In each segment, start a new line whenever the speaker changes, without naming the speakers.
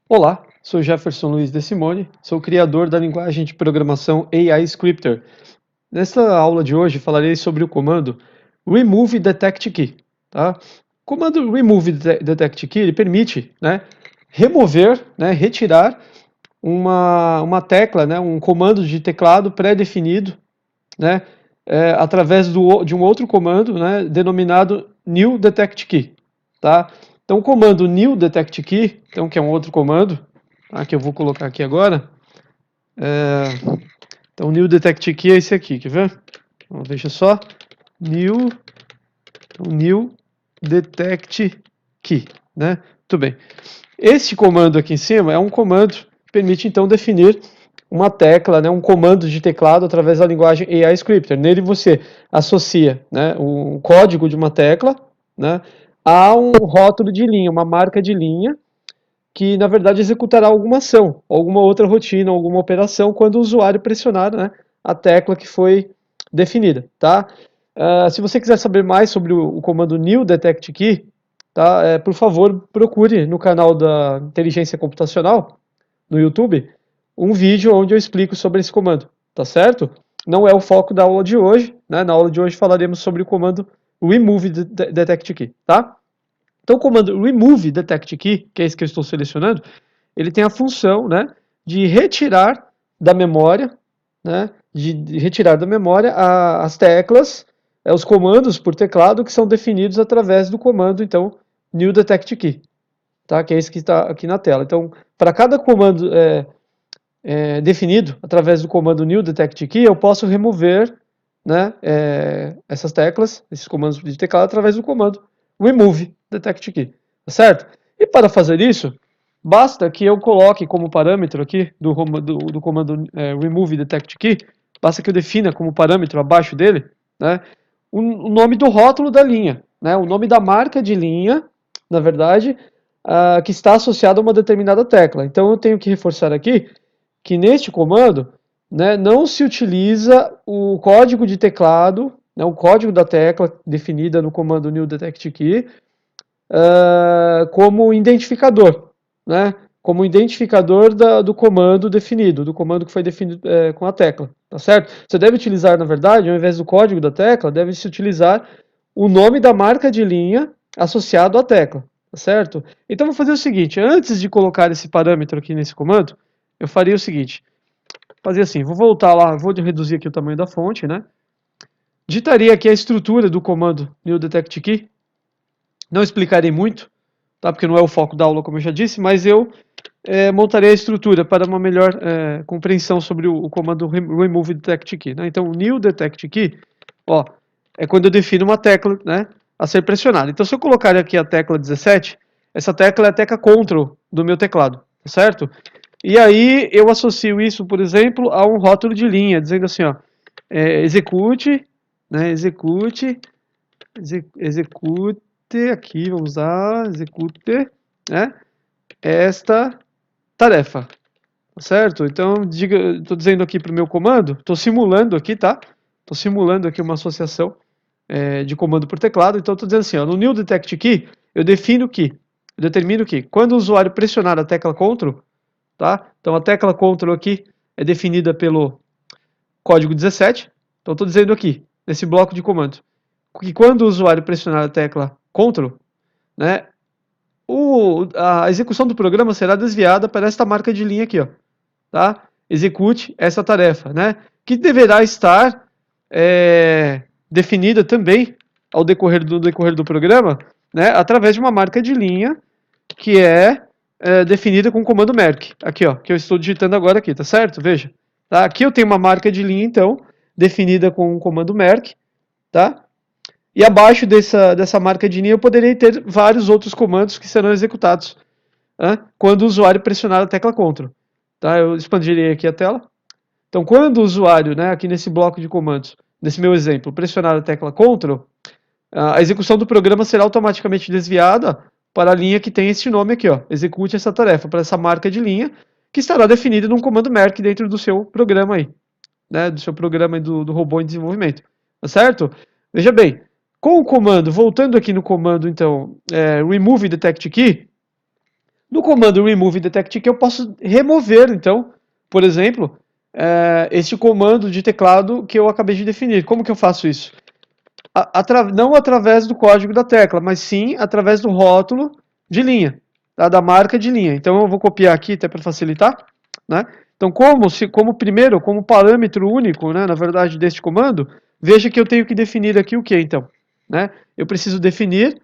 Olá, sou Jefferson Luiz de Simone, sou criador da linguagem de programação AI Scripter. Nesta aula de hoje falarei sobre o comando remove detect key. Tá? O comando remove detect key ele permite, remover, retirar uma tecla, um comando de teclado pré-definido, né, através de um outro comando, denominado new detect key. Tá? Então o comando new detect key, então, que é um outro comando, tá, que eu vou colocar aqui agora. Então, new detect key é esse aqui, quer ver? Então, veja só, new, new detect key, né? Muito bem. Esse comando aqui em cima é um comando que permite então definir uma tecla, um comando de teclado através da linguagem AI Scripter. Nele você associa, o código de uma tecla, a um rótulo de linha, uma marca de linha, que na verdade executará alguma ação, alguma outra rotina, alguma operação quando o usuário pressionar, a tecla que foi definida, tá? Se você quiser saber mais sobre o comando new detect key, tá? Por favor, procure no canal da Inteligência Computacional, no YouTube, um vídeo onde eu explico sobre esse comando, tá certo? Não é o foco da aula de hoje, né? Na aula de hoje falaremos sobre o comando remove detect key, tá? Então, o comando remove detect key, que é esse que eu estou selecionando, ele tem a função, de retirar da memória, de retirar da memória as teclas, os comandos por teclado que são definidos através do comando, então, new detect key, tá? Que é esse que está aqui na tela. Então, para cada comando definido através do comando new detect key, eu posso remover, essas teclas, esses comandos de teclado, através do comando remove detect key, tá certo? E para fazer isso, basta que eu coloque como parâmetro aqui do comando remove detect key, basta que eu defina como parâmetro abaixo dele, o nome do rótulo da linha, o nome da marca de linha, na verdade, que está associado a uma determinada tecla. Então eu tenho que reforçar aqui que neste comando, não se utiliza o código de teclado, o código da tecla definida no comando new detect key, como identificador, como identificador do comando definido, do comando que foi definido com a tecla, tá certo? Você deve utilizar, na verdade, ao invés do código da tecla, deve-se utilizar o nome da marca de linha associado à tecla, tá certo? Então, vou fazer o seguinte, antes de colocar esse parâmetro aqui nesse comando, eu faria o seguinte, fazer assim, vou voltar lá, vou reduzir aqui o tamanho da fonte, digitaria aqui a estrutura do comando new detect key, não explicarei muito, tá? Porque não é o foco da aula, como eu já disse, mas eu montarei a estrutura para uma melhor compreensão sobre o comando remove detect key, né? Então, o new detect key, ó, é quando eu defino uma tecla, a ser pressionada. Então, se eu colocar aqui a tecla 17, essa tecla é a tecla Ctrl do meu teclado, certo? E aí eu associo isso, por exemplo, a um rótulo de linha, dizendo assim, ó, execute, execute, aqui, vamos usar, execute, esta tarefa, tá certo? Então, estou dizendo aqui para o meu comando, estou simulando aqui, tá? Estou simulando aqui uma associação de comando por teclado, então estou dizendo assim, ó, no new detect key, eu determino que quando o usuário pressionar a tecla Ctrl, tá? Então a tecla Ctrl aqui é definida pelo código 17. Então estou dizendo aqui, nesse bloco de comando, que quando o usuário pressionar a tecla Ctrl, né, a execução do programa será desviada para esta marca de linha aqui, ó, tá? Execute essa tarefa, que deverá estar definida também ao decorrer do programa, através de uma marca de linha que é definida com o comando merc, aqui, ó, que eu estou digitando agora aqui, tá certo? Veja, tá? Aqui eu tenho uma marca de linha, então, definida com o comando merc, tá? E abaixo dessa marca de linha eu poderia ter vários outros comandos que serão executados quando o usuário pressionar a tecla Ctrl. Tá? Eu expandirei aqui a tela. Então, quando o usuário, aqui nesse bloco de comandos, nesse meu exemplo, pressionar a tecla Ctrl, a execução do programa será automaticamente desviada para a linha que tem este nome aqui, ó, execute essa tarefa, para essa marca de linha, que estará definida num comando merc dentro do seu programa aí, do seu programa do robô em desenvolvimento, tá certo? Veja bem, com o comando, voltando aqui no comando, então, remove detect key, No comando remove detect key eu posso remover, então, por exemplo, este comando de teclado que eu acabei de definir. Como que eu faço isso? Não através do código da tecla, mas sim através do rótulo de linha, tá? Da marca de linha. Então eu vou copiar aqui até para facilitar, né? Então como parâmetro único, né, na verdade, deste comando, veja que eu tenho que definir aqui o que então, né? Eu preciso definir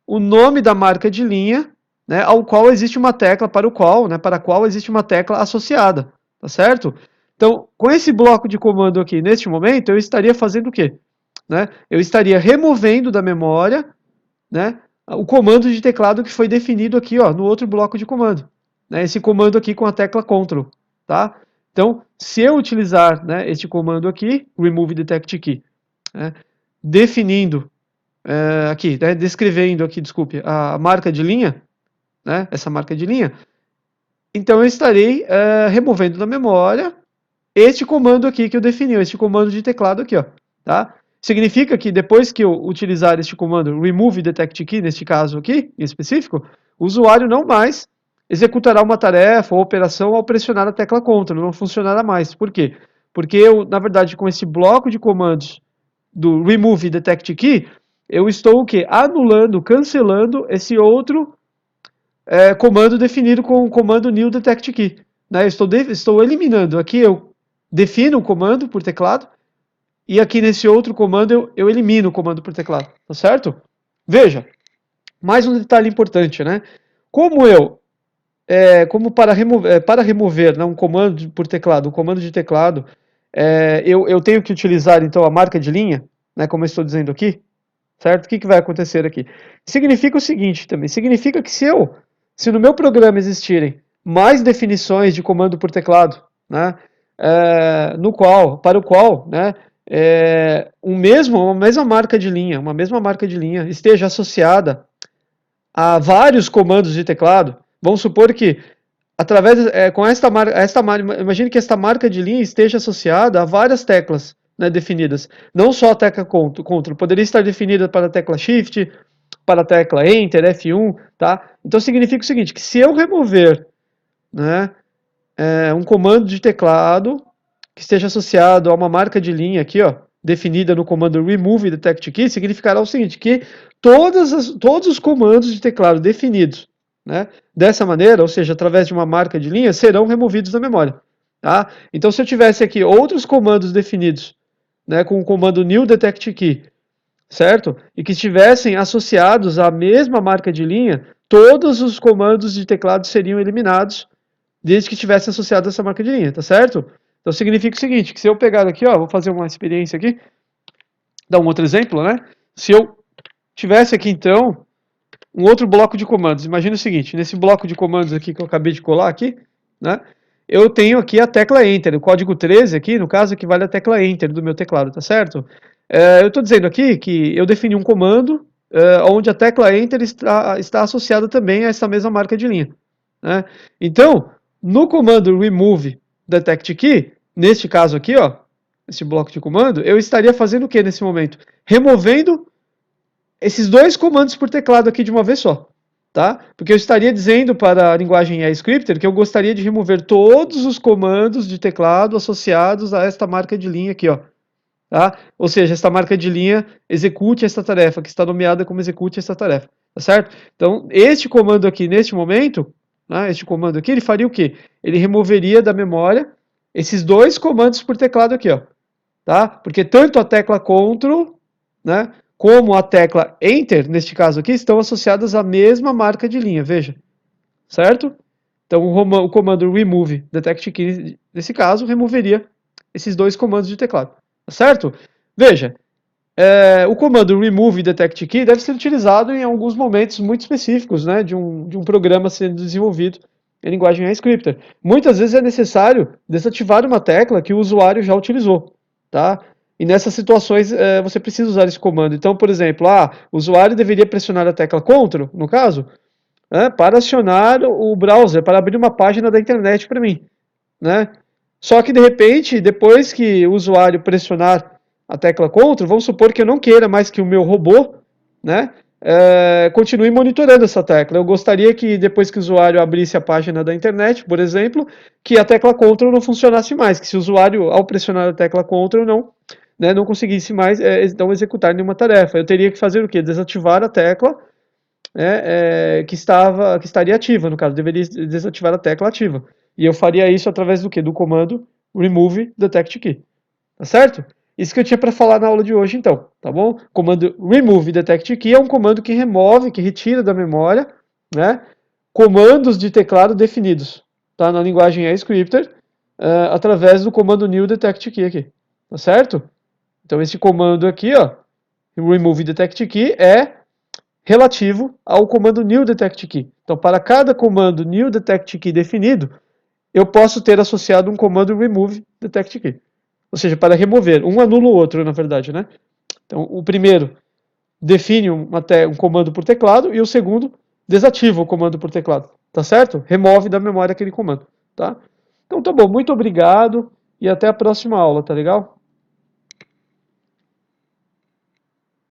o nome da marca de linha, né, ao qual existe uma tecla para a qual existe uma tecla associada, tá certo? Então, com esse bloco de comando aqui, neste momento, eu estaria fazendo o quê? Né? Eu estaria removendo da memória, né, o comando de teclado que foi definido aqui, ó, no outro bloco de comando. Né, esse comando aqui com a tecla Ctrl. Tá? Então, se eu utilizar, né, este comando aqui, remove detect key, né, definindo aqui, né, descrevendo aqui, desculpe, a marca de linha, né, essa marca de linha, então eu estarei removendo da memória este comando aqui que eu defini, este comando de teclado aqui, ó, tá? Significa que depois que eu utilizar este comando remove detect key, neste caso aqui, em específico, o usuário não mais executará uma tarefa ou operação ao pressionar a tecla Ctrl, não funcionará mais. Por quê? Porque eu, na verdade, com esse bloco de comandos do remove detect key, eu estou o quê? Anulando, cancelando esse outro comando definido com o comando new detect key. Né? Estou eliminando. Aqui eu defino o comando por teclado e aqui nesse outro comando eu elimino o comando por teclado. Tá certo? Veja, mais um detalhe importante, né? Como para remover né, um comando por teclado, um comando de teclado, eu tenho que utilizar então a marca de linha, né, como eu estou dizendo aqui, certo? O que vai acontecer aqui? Significa o seguinte também, significa que se no meu programa existirem mais definições de comando por teclado, né, para o qual, né, uma mesma marca de linha esteja associada a vários comandos de teclado, vamos supor que com imagine que esta marca de linha esteja associada a várias teclas, né, definidas. Não só a tecla Ctrl, poderia estar definida para a tecla Shift, para a tecla Enter, F1, tá? Então significa o seguinte, que se eu remover, né, um comando de teclado que esteja associado a uma marca de linha aqui, ó, definida no comando remove detect key, significará o seguinte, que todos os comandos de teclado definidos, né, dessa maneira, ou seja, através de uma marca de linha, serão removidos da memória. Tá? Então, se eu tivesse aqui outros comandos definidos, né, com o comando new detect key, certo? E que estivessem associados à mesma marca de linha, todos os comandos de teclado seriam eliminados, desde que estivesse associado a essa marca de linha, tá certo? Então significa o seguinte, que se eu pegar aqui, ó, vou fazer uma experiência aqui, dar um outro exemplo, né? Se eu tivesse aqui, então, um outro bloco de comandos, imagina o seguinte, nesse bloco de comandos aqui que eu acabei de colar aqui, né? Eu tenho aqui a tecla Enter, o código 13 aqui, no caso, equivale à tecla Enter do meu teclado, tá certo? Eu estou dizendo aqui que eu defini um comando onde a tecla Enter está associada também a essa mesma marca de linha. Né? Então, no comando remove detect key, neste caso aqui, ó, esse bloco de comando, eu estaria fazendo o que nesse momento? Removendo esses dois comandos por teclado aqui de uma vez só. Tá? Porque eu estaria dizendo para a linguagem EScripter que eu gostaria de remover todos os comandos de teclado associados a esta marca de linha aqui, ó. Tá? Ou seja, esta marca de linha execute esta tarefa, que está nomeada como execute esta tarefa. Tá certo? Então, este comando aqui, neste momento, né, este comando aqui, ele faria o quê? Ele removeria da memória esses dois comandos por teclado aqui, ó. Tá? Porque tanto a tecla Ctrl, né, como a tecla Enter, neste caso aqui, estão associadas à mesma marca de linha, veja. Certo? Então, o comando remove detect key, nesse caso, removeria esses dois comandos de teclado. Tá certo? Veja, o comando remove detect key deve ser utilizado em alguns momentos muito específicos, né, de um programa sendo desenvolvido em linguagem EScripter. Muitas vezes é necessário desativar uma tecla que o usuário já utilizou, tá? E nessas situações você precisa usar esse comando. Então, por exemplo, o usuário deveria pressionar a tecla Ctrl, no caso, para acionar o browser, para abrir uma página da internet para mim, né? Só que de repente, depois que o usuário pressionar a tecla Ctrl, vamos supor que eu não queira mais que o meu robô, né, continue monitorando essa tecla. Eu gostaria que depois que o usuário abrisse a página da internet, por exemplo, que a tecla Ctrl não funcionasse mais, que se o usuário, ao pressionar a tecla Ctrl, não conseguisse mais não executar nenhuma tarefa. Eu teria que fazer o quê? Desativar a tecla que estaria ativa, no caso, deveria desativar a tecla ativa. E eu faria isso através do quê? Do comando remove detect key. Tá certo? Isso que eu tinha para falar na aula de hoje, então, tá bom? Comando remove detect key é um comando que remove, que retira da memória, né, comandos de teclado definidos, tá? Na linguagem scripter, através do comando new detect key aqui, tá certo? Então esse comando aqui, ó, remove detect key é relativo ao comando new detect key. Então para cada comando new detect key definido, eu posso ter associado um comando remove detect key. Ou seja, para remover. Um anula o outro, na verdade, né? Então, o primeiro define um comando por teclado e o segundo desativa o comando por teclado. Tá certo? Remove da memória aquele comando, tá? Então, tá bom. Muito obrigado e até a próxima aula, tá legal?